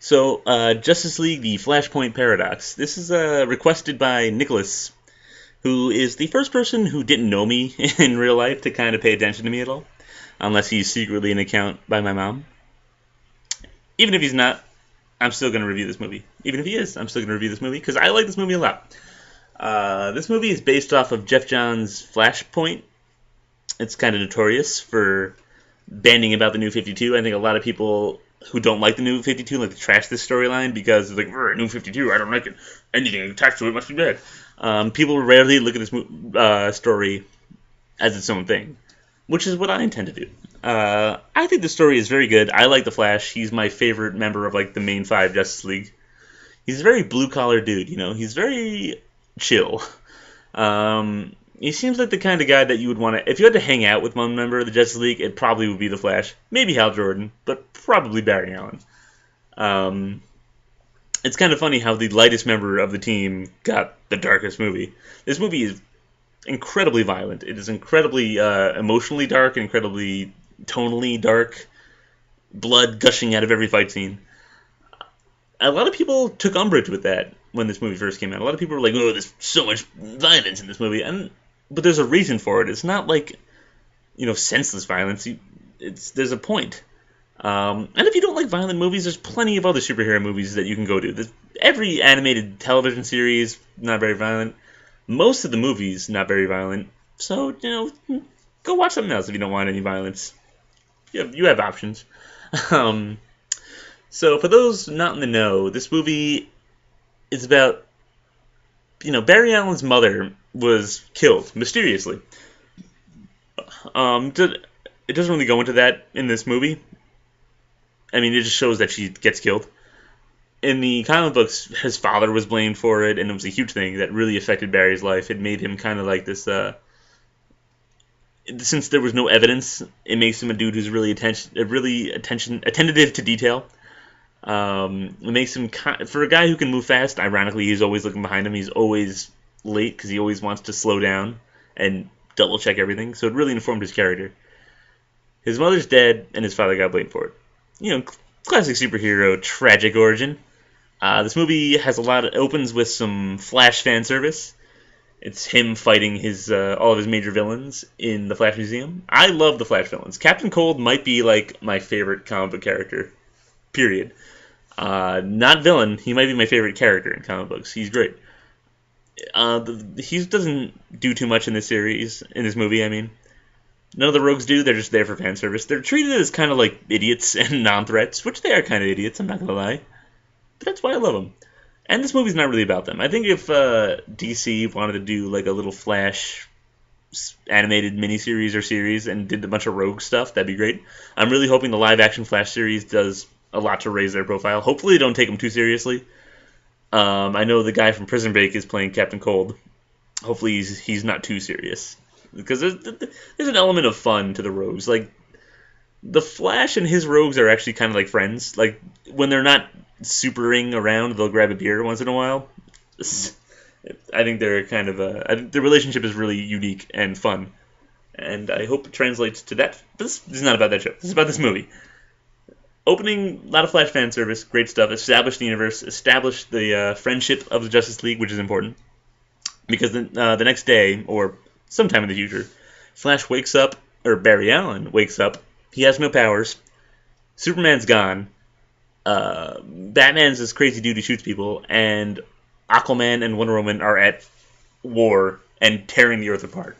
Justice League: The Flashpoint Paradox. This is requested by Nicholas, who is the first person who didn't know me in real life to kind of pay attention to me at all, unless he's secretly an account by my mom. Even if he's not, I'm still going to review this movie. Even if he is, I'm still going to review this movie because I like this movie a lot. This movie is based off of Jeff Johns' Flashpoint. It's kind of notorious for banning about the New 52. I think a lot of people who don't like the New 52 like to trash this storyline because it's like, New 52, I don't like it. Anything attached to it must be bad. People rarely look at this story as its own thing, which is what I intend to do. I think the story is very good. I like the Flash. He's my favorite member of like the main 5 Justice League. He's a very blue-collar dude, you know. He's very chill. He seems like the kind of guy that you would want to... If you had to hang out with one member of the Justice League, it probably would be the Flash. Maybe Hal Jordan, but probably Barry Allen. It's kind of funny how the lightest member of the team got the darkest movie. This movie is incredibly violent. It is incredibly emotionally dark, incredibly tonally dark. Blood gushing out of every fight scene. A lot of people took umbrage with that when this movie first came out. A lot of people were like, "Oh, there's so much violence in this movie," but there's a reason for it. It's not like, senseless violence. There's a point. And if you don't like violent movies, there's plenty of other superhero movies that you can go to. Every animated television series, not very violent. Most of the movies, not very violent. So, go watch something else if you don't want any violence. You have options. So, for those not in the know, this movie is about, Barry Allen's mother was killed, mysteriously. It doesn't really go into that in this movie. I mean, it just shows that she gets killed. In the comic books, his father was blamed for it, and it was a huge thing that really affected Barry's life. It made him kind of like this, since there was no evidence, it makes him a dude who's really attentive to detail. It makes him, for a guy who can move fast, ironically, he's always looking behind him. He's always late because he always wants to slow down and double check everything. So it really informed his character. His mother's dead, and his father got blamed for it. Classic superhero, tragic origin. This movie has opens with some Flash fan service. It's him fighting all of his major villains in the Flash Museum. I love the Flash villains. Captain Cold might be like my favorite comic book character, period. Not villain, he might be my favorite character in comic books. He's great. He doesn't do too much in this movie, I mean. None of the rogues do, they're just there for fan service. They're treated as kind of like idiots and non-threats, which they are kind of idiots, I'm not going to lie. But that's why I love them. And this movie's not really about them. I think if DC wanted to do like a little Flash animated miniseries or series and did a bunch of rogue stuff, that'd be great. I'm really hoping the live-action Flash series does a lot to raise their profile. Hopefully they don't take them too seriously. I know the guy from Prison Break is playing Captain Cold. Hopefully he's not too serious. Because there's an element of fun to the rogues. Like, the Flash and his rogues are actually kind of like friends. Like, when they're not supering around, they'll grab a beer once in a while. I think they're I think the relationship is really unique and fun. And I hope it translates to that. But this is not about that show. This is about this movie. Opening, a lot of Flash fan service, great stuff. Established the universe, established the friendship of the Justice League, which is important. Because the next day, or sometime in the future, Flash wakes up, or Barry Allen wakes up. He has no powers. Superman's gone. Batman's this crazy dude who shoots people, and Aquaman and Wonder Woman are at war and tearing the Earth apart.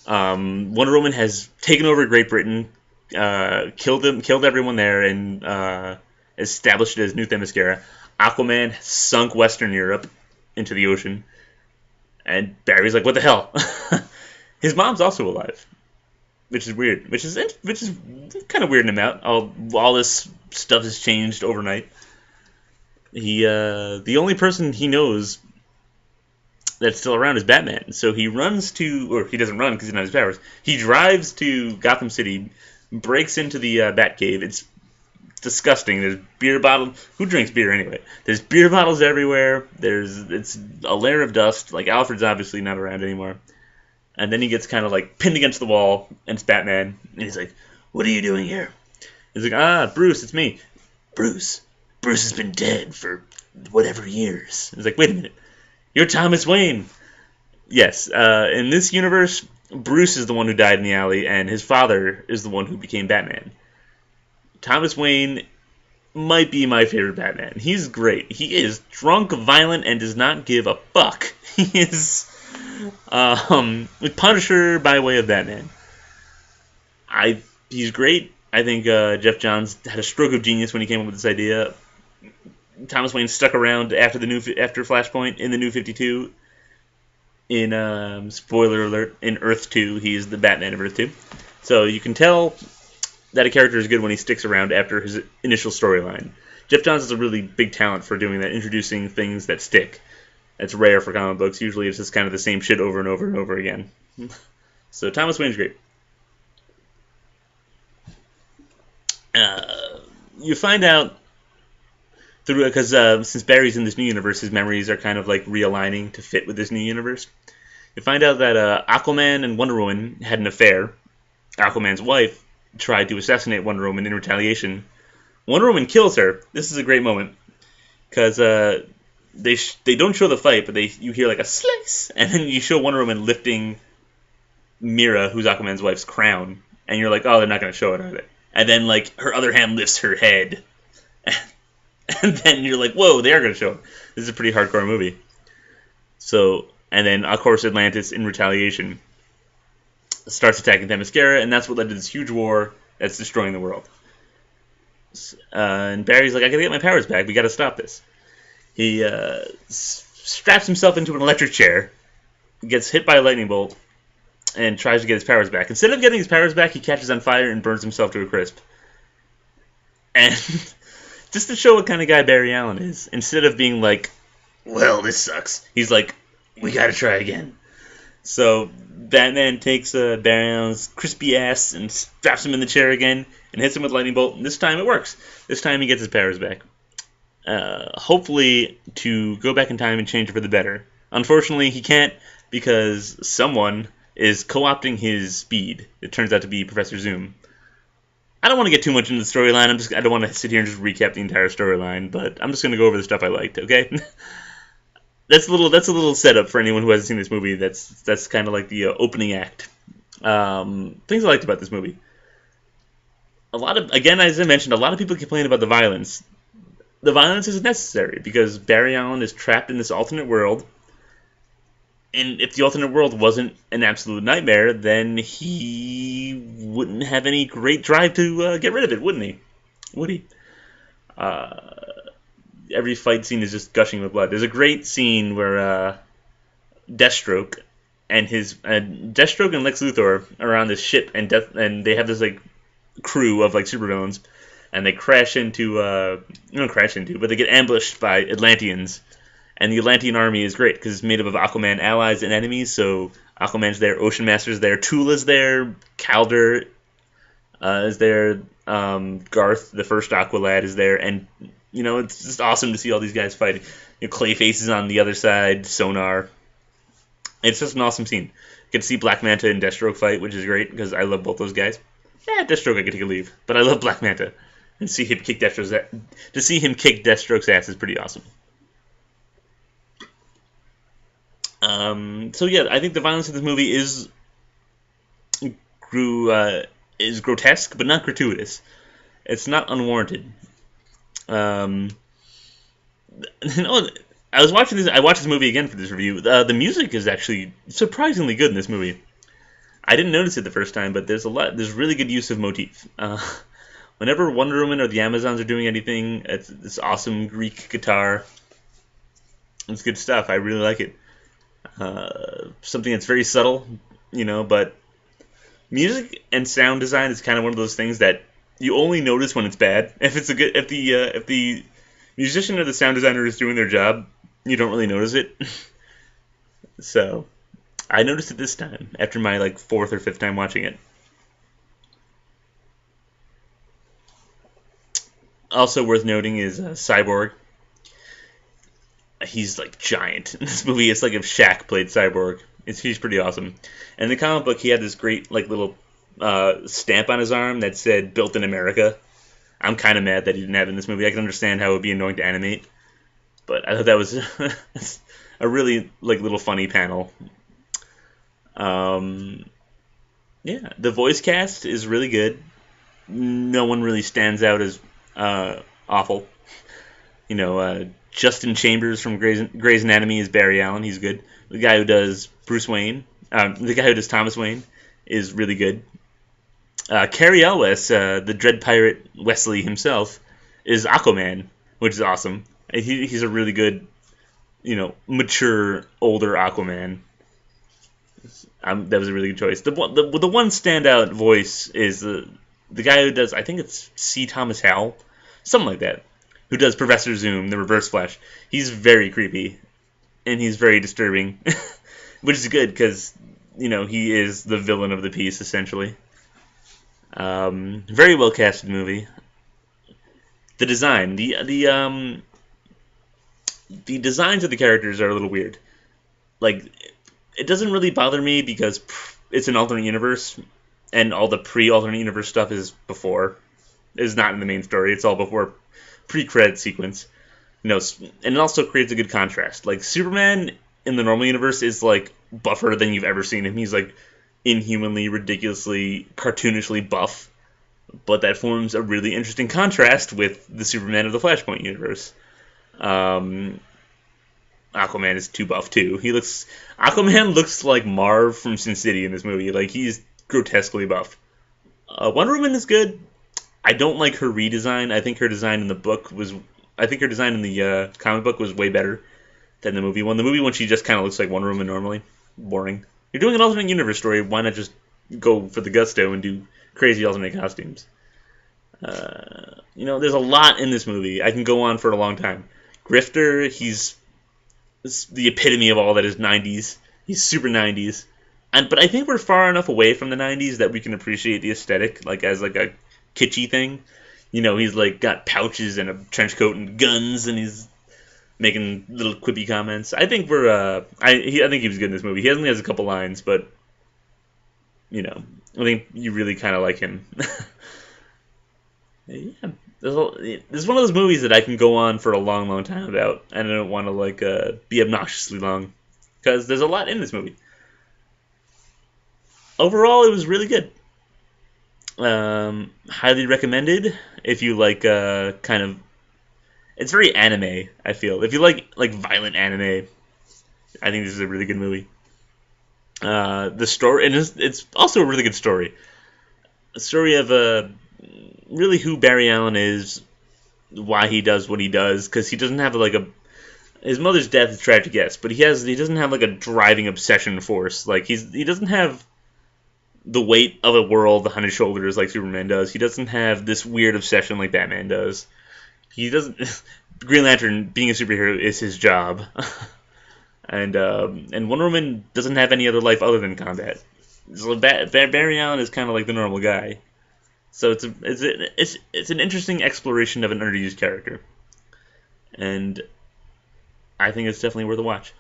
Wonder Woman has taken over Great Britain, killed everyone there, and established it as New Themyscira. Aquaman sunk Western Europe into the ocean, and Barry's like, "What the hell?" His mom's also alive, which is weird. Which is kind of weirding him out. All this stuff has changed overnight. The only person he knows that's still around is Batman. So he runs or he doesn't run because he doesn't have his powers. He drives to Gotham City, breaks into the Batcave. It's disgusting. There's beer bottles. Who drinks beer anyway? There's beer bottles everywhere. It's a layer of dust. Like, Alfred's obviously not around anymore. And then he gets kind of like pinned against the wall, and it's Batman. And he's like, "What are you doing here?" He's like, "Bruce, it's me." "Bruce, Bruce has been dead for whatever years. It's like, wait a minute, you're Thomas Wayne. Yes, in this universe, Bruce is the one who died in the alley, and his father is the one who became Batman. Thomas Wayne might be my favorite Batman. He's great. He is drunk, violent, and does not give a fuck. He is Punisher by way of Batman. He's great. I think Jeff Johns had a stroke of genius when he came up with this idea. Thomas Wayne stuck around after Flashpoint in the New 52. In spoiler alert, in Earth 2, he's the Batman of Earth 2. So you can tell that a character is good when he sticks around after his initial storyline. Jeff Johns is a really big talent for doing that, introducing things that stick. That's rare for comic books. Usually it's just kind of the same shit over and over and over again. So Thomas Wayne's great. You find out through, because since Barry's in this new universe, his memories are kind of like realigning to fit with this new universe. You find out that Aquaman and Wonder Woman had an affair. Aquaman's wife tried to assassinate Wonder Woman in retaliation. Wonder Woman kills her. This is a great moment because they don't show the fight, but you hear like a slice, and then you show Wonder Woman lifting Mira, who's Aquaman's wife's crown, and you're like, oh, they're not going to show it, are they? And then like her other hand lifts her head. And then you're like, whoa, they are going to show it. This is a pretty hardcore movie. So, and then, of course, Atlantis, in retaliation, starts attacking Themyscira, and that's what led to this huge war that's destroying the world. And Barry's like, I gotta get my powers back. We gotta stop this. He straps himself into an electric chair, gets hit by a lightning bolt, and tries to get his powers back. Instead of getting his powers back, he catches on fire and burns himself to a crisp. And just to show what kind of guy Barry Allen is, instead of being like, well, this sucks, he's like, we gotta try again. So Batman takes Barry Allen's crispy ass and straps him in the chair again and hits him with a lightning bolt, and this time it works. This time he gets his powers back. Hopefully to go back in time and change it for the better. Unfortunately, he can't because someone is co-opting his speed. It turns out to be Professor Zoom. I don't want to get too much into the storyline. I don't want to sit here and just recap the entire storyline, but I'm just going to go over the stuff I liked, okay? That's a little setup for anyone who hasn't seen this movie. That's kind of like the opening act. Things I liked about this movie. Again, as I mentioned, a lot of people complain about the violence. The violence isn't necessary because Barry Allen is trapped in this alternate world. And if the alternate world wasn't an absolute nightmare, then he wouldn't have any great drive to get rid of it, wouldn't he? Would he? Every fight scene is just gushing with blood. There's a great scene where Deathstroke and Deathstroke and Lex Luthor are on this ship, and they have this like crew of like supervillains, and they but they get ambushed by Atlanteans. And the Atlantean army is great because it's made up of Aquaman allies and enemies. So Aquaman's there, Ocean Master's there, Tula's there, Calder is there, Garth, the first Aqualad, is there, and it's just awesome to see all these guys fighting. Clayface is on the other side, Sonar. It's just an awesome scene. You get to see Black Manta and Deathstroke fight, which is great because I love both those guys. Yeah, Deathstroke I could take a leave, but I love Black Manta, and see him kick Deathstroke's ass is pretty awesome. So yeah, I think the violence in this movie is grotesque, but not gratuitous. It's not unwarranted. I watched this movie again for this review. The music is actually surprisingly good in this movie. I didn't notice it the first time, but there's really good use of motif. Whenever Wonder Woman or the Amazons are doing anything, it's this awesome Greek guitar. It's good stuff. I really like it. Something that's very subtle, but music and sound design is kind of one of those things that you only notice when it's bad. If the musician or the sound designer is doing their job, you don't really notice it. So, I noticed it this time after my fourth or fifth time watching it. Also worth noting is Cyborg. He's giant in this movie. It's like if Shaq played Cyborg. He's pretty awesome. And in the comic book, he had this great little stamp on his arm that said "Built in America." I'm kind of mad that he didn't have it in this movie. I can understand how it would be annoying to animate, but I thought that was a really like little funny panel. Um, yeah, the voice cast is really good. No one really stands out as awful. Justin Chambers from Grey's Anatomy is Barry Allen. He's good. The guy who does the guy who does Thomas Wayne is really good. Cary Elwes, the Dread Pirate Wesley himself, is Aquaman, which is awesome. He's a really good, mature, older Aquaman. That was a really good choice. The one standout voice is the guy who does, I think it's C. Thomas Howell, something like that, who does Professor Zoom, the Reverse Flash. He's very creepy, and he's very disturbing, which is good because, he is the villain of the piece, essentially. Very well casted movie. The design, the designs of the characters are a little weird. Like, it doesn't really bother me because it's an alternate universe, and all the pre-alternate universe stuff is not in the main story. It's all before pre-credit sequence. And it also creates a good contrast. Like, Superman in the normal universe is like buffer than you've ever seen him. He's like inhumanly, ridiculously, cartoonishly buff, but that forms a really interesting contrast with the Superman of the Flashpoint universe. Aquaman is too buff too. Aquaman looks like Marv from Sin City in this movie. Like, he's grotesquely buff. Wonder Woman is good. I don't like her redesign. I think her design in the comic book was way better than the movie one. The movie one, she just kind of looks like Wonder Woman normally. Boring. You're doing an alternate universe story. Why not just go for the gusto and do crazy alternate costumes? There's a lot in this movie. I can go on for a long time. Grifter, he's the epitome of all that is 90s. He's super 90s. But I think we're far enough away from the 90s that we can appreciate the aesthetic, like as like a kitschy thing. He's like got pouches and a trench coat and guns, and he's making little quippy comments. I think I think he was good in this movie. He only has a couple lines, but I think you really kind of like him. Yeah, this is one of those movies that I can go on for a long, long time about, and I don't want to be obnoxiously long because there's a lot in this movie. Overall, it was really good. Highly recommended if you like kind of. It's very anime, I feel. If you like violent anime, I think this is a really good movie. The story, and it's also a really good story. A story of really who Barry Allen is, why he does what he does, because he doesn't have his mother's death is tragic, yes, but he doesn't have like a driving obsession force. Like he doesn't have the weight of a world on his shoulders like Superman does. He doesn't have this weird obsession like Batman does. He doesn't. Green Lantern, being a superhero, is his job, and Wonder Woman doesn't have any other life other than combat. So Barry Allen is kind of like the normal guy. So it's an interesting exploration of an underused character, and I think it's definitely worth a watch.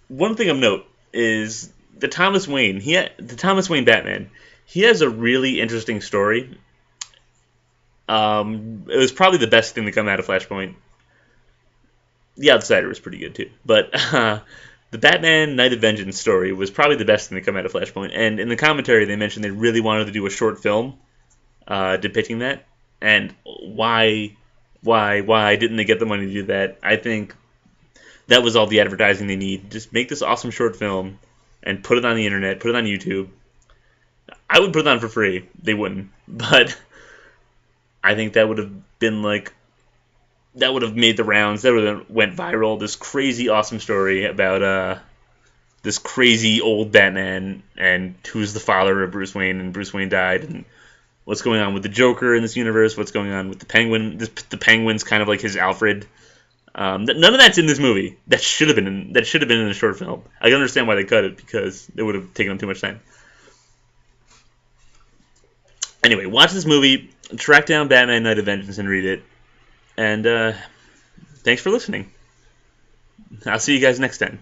One thing of note is the Thomas Wayne Batman. He has a really interesting story. It was probably the best thing to come out of Flashpoint. The Outsider was pretty good too, but the Batman Night of Vengeance story was probably the best thing to come out of Flashpoint. And in the commentary, they mentioned they really wanted to do a short film depicting that. And why didn't they get the money to do that? I think that was all the advertising they need. Just make this awesome short film and put it on the internet, put it on YouTube. I would put it on for free. They wouldn't, but I think that would have been that would have made the rounds. That would have went viral. This crazy awesome story about this crazy old Batman and who's the father of Bruce Wayne, and Bruce Wayne died, and what's going on with the Joker in this universe, what's going on with the Penguin. The Penguin's kind of like his Alfred. None of that's in this movie. That should have been in a short film. I can understand why they cut it because it would have taken them too much time. Anyway, watch this movie, track down Batman Night of Vengeance and read it. And thanks for listening. I'll see you guys next time.